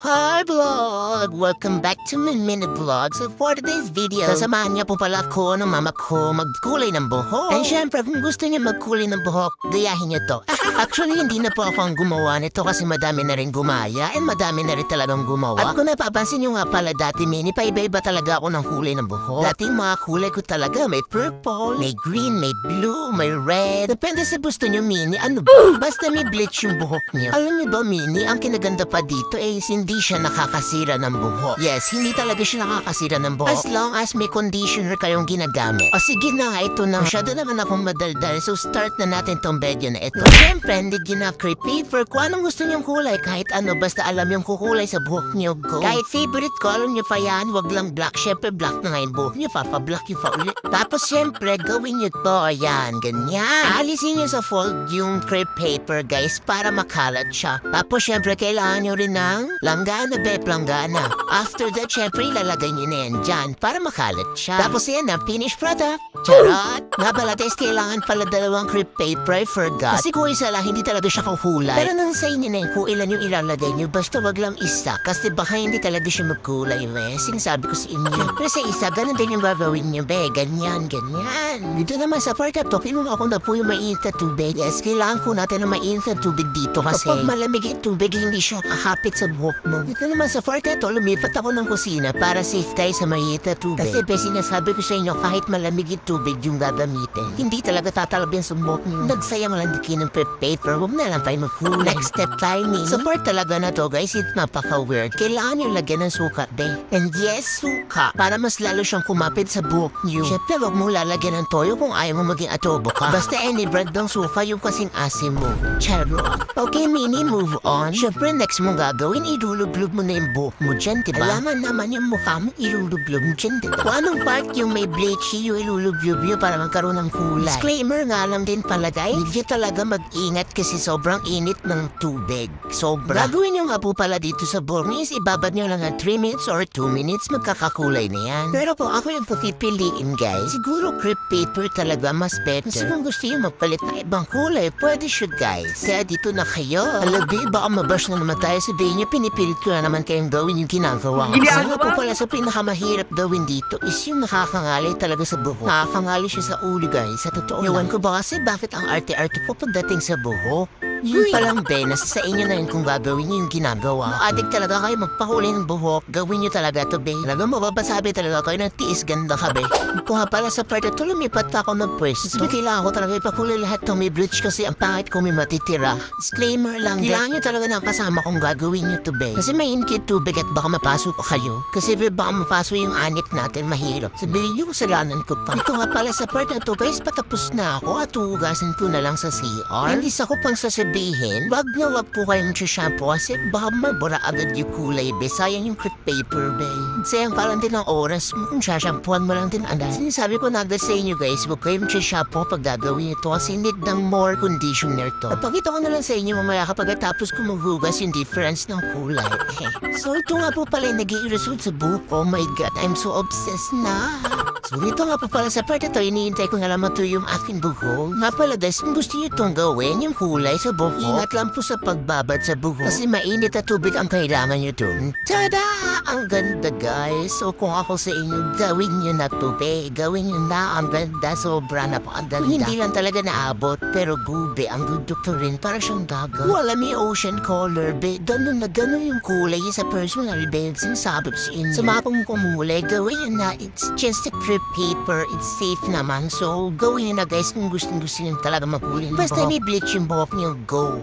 Hi vlog! Welcome back to my mini vlog. So for today's video, sasamahan niya po pala ako ng mama ko magkulay ng buhok. And syempre, kung gusto niya magkulay ng buhok, gayahin niyo to. Actually, hindi na po ako ang gumawa nito kasi madami na rin gumaya and madami na rin talagang gumawa. At kung napapansin niyo nga pala dati, mini, paiba-iba talaga ako ng kulay ng buhok. Dating mga kulay ko talaga, may purple, may green, may blue, may red. Depende sa gusto niyo, mini. Ano ba? Basta may bleach yung buhok niyo. Alam niyo ba, mini, ang kinaganda pa dito hindi siya nakakasira ng buhok. Yes, hindi talaga siya nakakasira ng buhok. As long as may conditioner kayong ginagamit. O sige na nga, ito na. Masyado naman akong madaldal. So start na natin tong video na ito. Siyempre, hindi gina-crepe paper. Kung anong gusto niyong kulay, kahit ano, basta alam yung kukulay sa buhok niyo, go. Kahit favorite color niyo pa yan, wag lang black. Siyempre, black na nga yung buhok niyo. Pa-black yung pa ulit. Tapos siyempre, gawin niyo to. Ayan, ganyan. Alisin niyo sa fold yung crepe paper, guys, para makalat siya. Tapos siyempre, kailangan niyo rin ng langgana, langgana. After that, syempre, ilalagay niyo na yan dyan para makalat siya. Tapos yan na, finished product. Charot! Nga pala, guys, kailangan pala dalawang crepe paper, I forgot. Kasi kung isa lang, hindi talaga siya kukulay. Pero nang sa inyo na yun, kung ilan yung ilalagay niyo, basta wag lang isa. Kasi baka hindi talaga siya magkulay, be. Sinasabi ko sa inyo. Pero sa isa, ganun din yung gagawin niyo, be. Ganyan. Dito naman sa part to, pinuha ako na po yung mainit na tubig. Yes, kailangan po natin ng mainit na tubig dito kasi kapag malamig yung tubig, hindi siya kahapit sa buhok mo. Dito naman sa part to, lumipat ako ng kusina para safe tayo sa mainit na tubig. Kasi be, sinasabi ko sa inyo, kahit malamig yung tubig yung gagamitin, hindi talaga tatalabin sa buhok niyo. Nagsayang lang dikin ng paper, huwag na lang tayo magkulay. Next step tayo, mini. Sa part talaga na to, guys, it's napaka-weird. Kailangan yung lagyan ng suka, be. And yes, suka. Para mas lalo siyang kumapit sa buhok niyo. Siyempre, huwag mo lalagyan ng toyo kung ayaw mo maging adobo ka. Basta any brand ng suka yung kasing asim mo. Charot. Okay, mini, move on. Siyempre, next mong gagawin, ilulublog mo na yung buhok mo dyan, diba? Alaman naman yung mukha mo, ilulublog mo dyan, diba? Kung anong part yung may bleachy, yung ilulublog nyo para magkaroon ng kulay. Disclaimer nga lang din pala, guys. Hindi talaga mag-ingat kasi sobrang init ng tubig. Sobra. Gagawin nyo nga po pala dito sa burnis, ibabad nyo lang ng 3 minutes or 2 minutes, magkakakulay na yan. Pero kung ako yung pipiliin, guys, siguro crepe paper talaga mas better. Kasi kung gusto nyo magpalit ng ibang kulay, pwede siya, guys. Kaya dito na kayo. Alabi, baka mabash na naman tayo. Sabihin nyo, pinipilit ko na naman kayong gawin yung ginagawa. Kasi nga po pala sa pinakamahirap gawin dito is yung nakakangalay talaga sa buhok. Nakakangalay siya sa ulo, guys. Sa totoo lang. Ewan ko ba kasi bakit ang arte-arte po pagdating sa buhok? Yun palang, be, nasa sa inyo na yun kung gagawin nyo yung ginagawa. Adik talaga kayo magpahuli ng buhok, gawin nyo talaga to, be. Talagang mababasabi talaga kayo ng tiis ganda ka, be. Kung nga pala sa part ito, lumipat ako ng pwesto. Sabi, kailangan ko talaga ipahuli lahat ng may bleach kasi ang pangit kung may matitira. Disclaimer lang, kailangan nyo talaga ng kasama kung gagawin nyo to, be. Kasi may inkit tubig at baka mapasok kayo. Kasi be, baka mapasok yung anit natin, mahirap. Sabihin yung kasalanan ko pa. Ito nga pala sa part na to, guys, patapos na ako at hugasan ko na lang sa CR. Hindi sa ko pang sasabihin, wag po kayong shampoo kasi baka mabura agad yung kulay, be. Sayang yung crepe paper, be. Sayang pa lang din ang oras mo kung shampooan mo lang din, anak. Sinasabi ko na agad sa inyo, guys, wag kayong shampoo pag gagawin ito kasi need ng more conditioner to. Napakita ko na lang sa inyo mamaya kapag tapos ko maghugas yung difference ng kulay. So ito nga po pala yung naging result sa buhok. Oh my God, I'm so obsessed na. So ito nga po pala sa part ito, iniintay ko na lang yung aking buhok. Nga pala, guys, kung gusto nyo itong gawin, yung kulay sa buhok, ingat lang po sa pagbabad sa buhok. Kasi mainit na tubig ang kailangan nyo dun. Tada! Ang ganda, guys. So kung ako sa inyo, gawin nyo na tubig. Gawin nyo na. Ang ganda. Sobra na po. Ang ganda. Hindi lang talaga naabot. Pero gube, ang gusto rin. Para siyang dagat. Wala may ocean color, be. Ganun na ganun yung kulay sa personal, be. Sinasabi ko sa inyo. Sa mga pong kumulay, gawin nyo na. It's just a crepe paper. It's safe naman. So gawin nyo na, guys, kung gusto nyo talaga makulay. Basta may bleach yung buhok nyo, go.